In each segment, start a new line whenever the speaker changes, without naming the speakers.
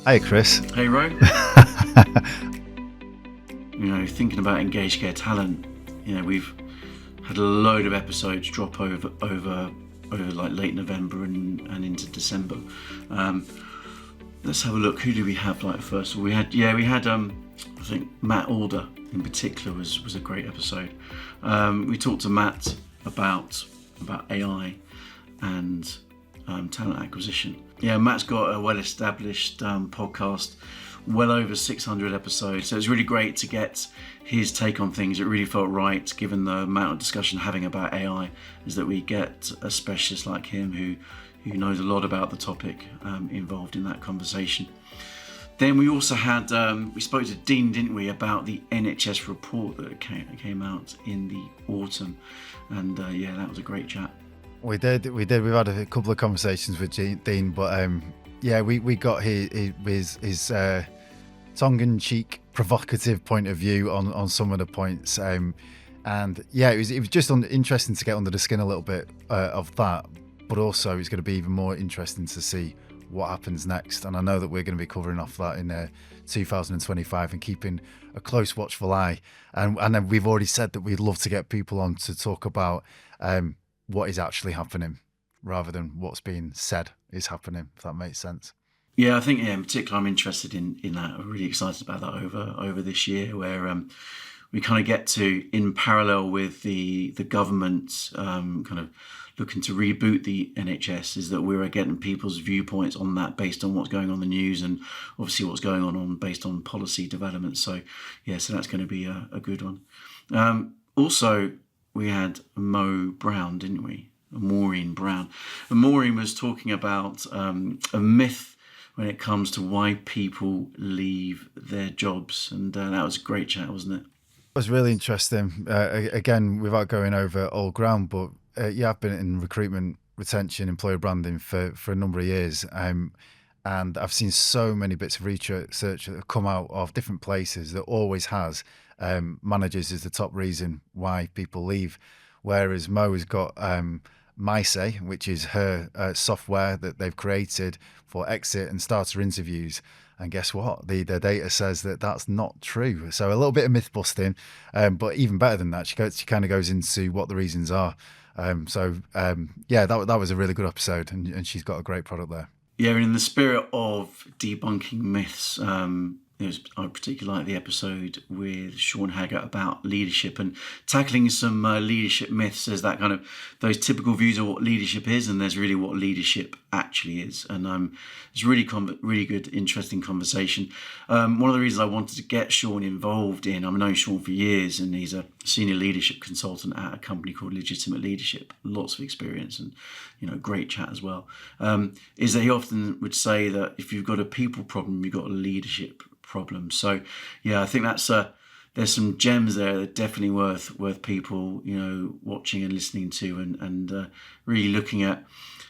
Hey, Chris.
Hey, Ro. Thinking about engaged care talent, we've had a load of episodes drop over like late November and into December. Let's have a look. Who do we have? Like first of all, we had I think Matt Alder in particular was a great episode. We talked to Matt about AI and talent acquisition. Yeah, Matt's got a well-established podcast, well over 600 episodes. So it's really great to get his take on things. It really felt right, given the amount of discussion having about AI, is that we get a specialist like him who knows a lot about the topic involved in that conversation. Then we also had, we spoke to Dean, didn't we, about the NHS report that came out in the autumn. And yeah, that was a great chat.
We did. We've had a couple of conversations with Dean, but yeah, we got his tongue-in-cheek, provocative point of view on some of the points, and yeah, it was just interesting to get under the skin a little bit of that, but also it's going to be even more interesting to see what happens next. And I know that we're going to be covering off that in 2025 and keeping a close watchful eye. And then we've already said that we'd love to get people on to talk about what is actually happening rather than what's being said is happening, if that makes sense.
Yeah, I think in particular I'm interested in that. I'm really excited about that over this year, where we kind of get to, in parallel with the government kind of looking to reboot the NHS, is that we're getting people's viewpoints on that based on what's going on in the news and obviously what's going on based on policy development. So yeah, so that's going to be a good one. Also, we had Mo Brown, didn't we? Maureen Brown. And Maureen was talking about a myth when it comes to why people leave their jobs. And that was a great chat, wasn't it?
It was really interesting. Again, without going over old ground, but yeah, I've been in recruitment, retention, employer branding for a number of years. And I've seen so many bits of research that have come out of different places that always has managers is the top reason why people leave. Whereas Mo has got MySay, which is her software that they've created for exit and starter interviews. And guess what? The data says that that's not true. So a little bit of myth busting, but even better than that, she kind of goes into what the reasons are. Yeah, that was a really good episode, and she's got a great product there.
Yeah, and in the spirit of debunking myths, I particularly like the episode with Sean Haggart about leadership and tackling some leadership myths. There's that kind of those typical views of what leadership is, and there's really what leadership actually is. And it's really good, interesting conversation. One of the reasons I wanted to get Sean involved in, I've known Sean for years, and he's a senior leadership consultant at a company called Legitimate Leadership. Lots of experience and great chat as well. Is that he often would say that if you've got a people problem, you've got a leadership problem. So yeah, I think that's there's some gems there that are definitely worth people watching and listening to, and really looking at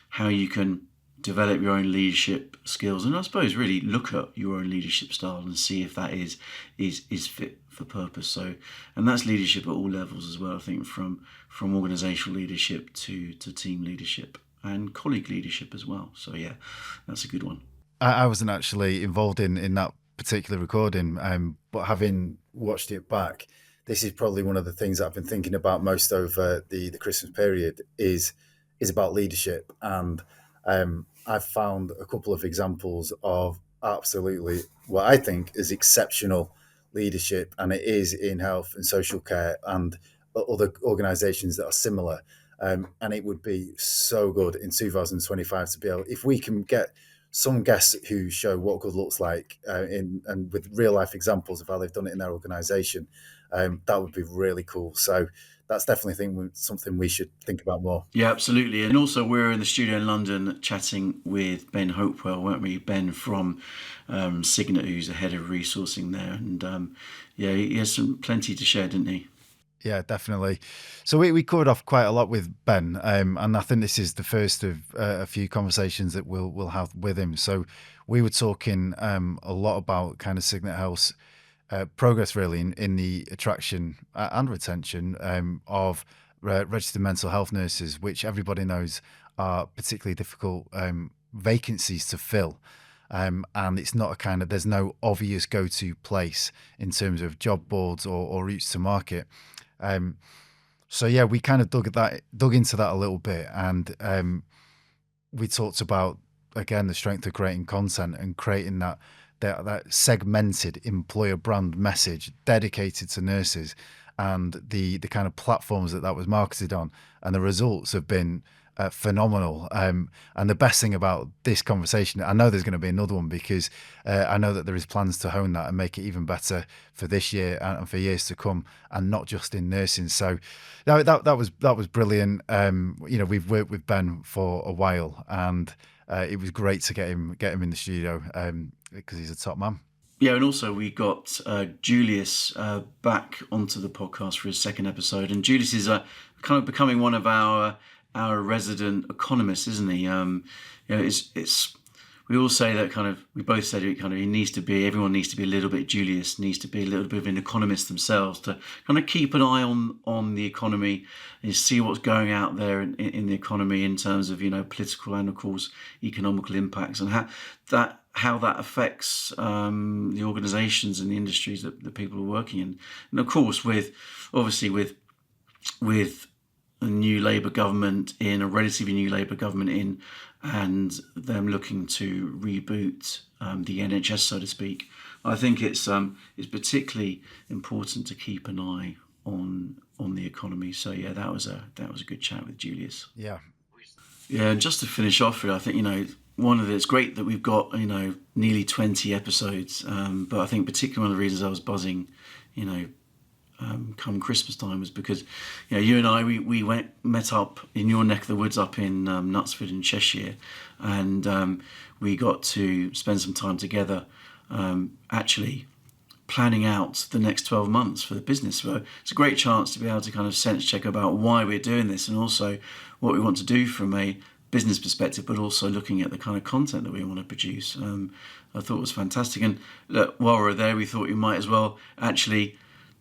how you can develop your own leadership skills, and I suppose really look at your own leadership style and see if that is fit for purpose. So, and that's leadership at all levels as well, I think, from organizational leadership to team leadership and colleague leadership as well. So yeah, that's a good one.
I wasn't actually involved in that particular recording, but having watched it back, this is probably one of the things that I've been thinking about most over the Christmas period is about leadership. And I've found a couple of examples of absolutely what I think is exceptional leadership, and it is in health and social care and other organisations that are similar. And it would be so good in 2025 to be able, if we can get some guests who show what good looks like and with real life examples of how they've done it in their organisation, that would be really cool. So that's definitely something we should think about more.
Yeah, absolutely. And also we're in the studio in London chatting with Ben Hopewell, weren't we? Ben from Signet, who's the head of resourcing there. And yeah, he has plenty to share, didn't he?
Yeah, definitely. So we covered off quite a lot with Ben, and I think this is the first of a few conversations that we'll have with him. So we were talking a lot about kind of Signet Health's progress really in the attraction and retention of registered mental health nurses, which everybody knows are particularly difficult vacancies to fill. and it's not a kind of, there's no obvious go-to place in terms of job boards or routes to market. So yeah, we kind of dug into that a little bit, and we talked about, again, the strength of creating content and creating that segmented employer brand message dedicated to nurses, and the kind of platforms that was marketed on, and the results have been phenomenal. And the best thing about this conversation, I know there's going to be another one, because I know that there is plans to hone that and make it even better for this year and for years to come, and not just in nursing. So that was brilliant. We've worked with Ben for a while, and it was great to get him in the studio, because he's a top man.
Yeah, and also we got Julius back onto the podcast for his second episode, and Julius is kind of becoming one of our resident economists, isn't he? It's we all say that kind of, we both said it kind of, everyone needs to be a little bit, Julius needs to be a little bit of an economist themselves, to kind of keep an eye on the economy and see what's going out there in the economy in terms of, political and of course economical impacts, and how that affects the organisations and the industries that people are working in. And of course, with a new Labour government in, a relatively new Labour government in, and them looking to reboot the NHS, so to speak, I think it's particularly important to keep an eye on the economy. So yeah, that was a good chat with Julius.
Yeah.
Yeah, and just to finish off with, I think, it's great that we've got, nearly 20 episodes, but I think particularly one of the reasons I was buzzing, come Christmas time, was because, you and I, we met up in your neck of the woods up in Knutsford in Cheshire, and we got to spend some time together, actually planning out the next 12 months for the business. So it's a great chance to be able to kind of sense check about why we're doing this, and also what we want to do from a business perspective, but also looking at the kind of content that we want to produce. I thought it was fantastic. And look, while we were there, we thought we might as well actually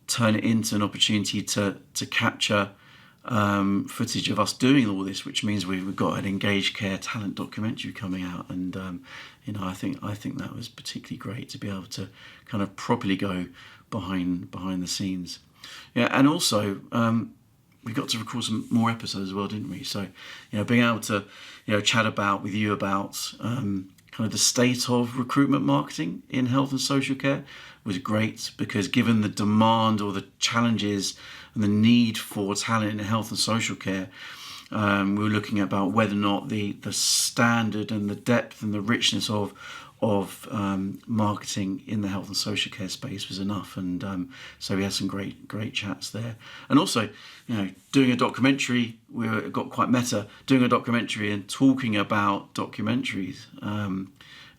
turn it into an opportunity to capture footage of us doing all this, which means we've got an Engaged Care talent documentary coming out, and I think that was particularly great to be able to kind of properly go behind the scenes. Yeah, and also we got to record some more episodes as well, didn't we? So being able to chat with you about kind of the state of recruitment marketing in health and social care was great, because given the demand or the challenges and the need for talent in health and social care, we were looking at about whether or not the standard and the depth and the richness of marketing in the health and social care space was enough, and so we had some great chats there. And also, doing a documentary, we got quite meta, doing a documentary and talking about documentaries,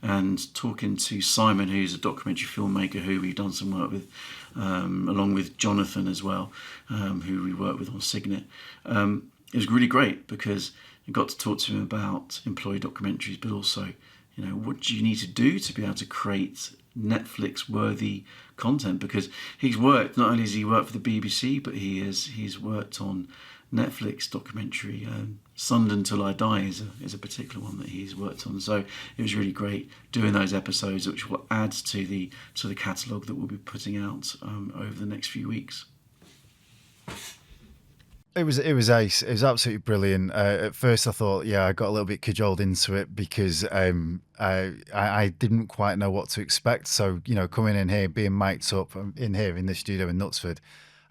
and talking to Simon, who's a documentary filmmaker who we've done some work with, along with Jonathan as well, who we work with on Signet. It was really great because you got to talk to him about employee documentaries, but also, what do you need to do to be able to create Netflix-worthy content? Because he's worked, not only has he worked for the BBC, but he's worked on Netflix documentary. Sunderland Till I Die is a particular one that he's worked on. So it was really great doing those episodes, which will add to the catalogue that we'll be putting out over the next few weeks.
It was ace. It was absolutely brilliant. At first, I thought, I got a little bit cajoled into it because I didn't quite know what to expect. So coming in here, being mic'd up in here in this studio in Knutsford,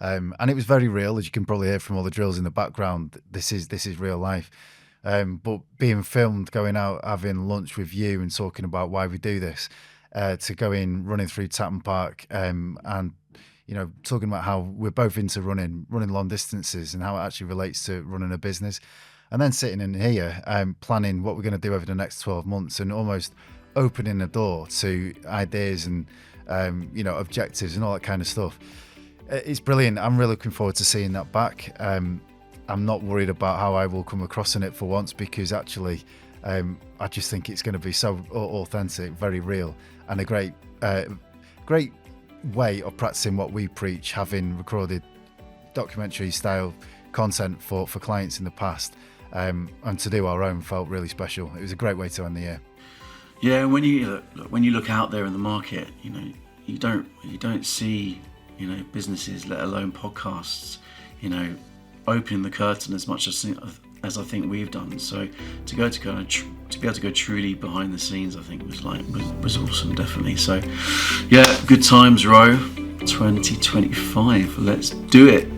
and it was very real, as you can probably hear from all the drills in the background. This is real life. But being filmed, going out, having lunch with you, and talking about why we do this, to go in, running through Tatton Park, and talking about how we're both into running long distances and how it actually relates to running a business, and then sitting in here planning what we're going to do over the next 12 months and almost opening a door to ideas and objectives and all that kind of stuff. It's brilliant. I'm really looking forward to seeing that back. I'm not worried about how I will come across in it for once, because actually I just think it's going to be so authentic, very real, and a great way of practicing what we preach, having recorded documentary style content for clients in the past, and to do our own felt really special. It was a great way to end the year.
Yeah, when you look out there in the market, you don't see, businesses, let alone podcasts, opening the curtain as much as I think we've done. So to go to kind of to be able to go truly behind the scenes, I think was awesome, definitely. So yeah, good times, Ro. 2025. Let's do it.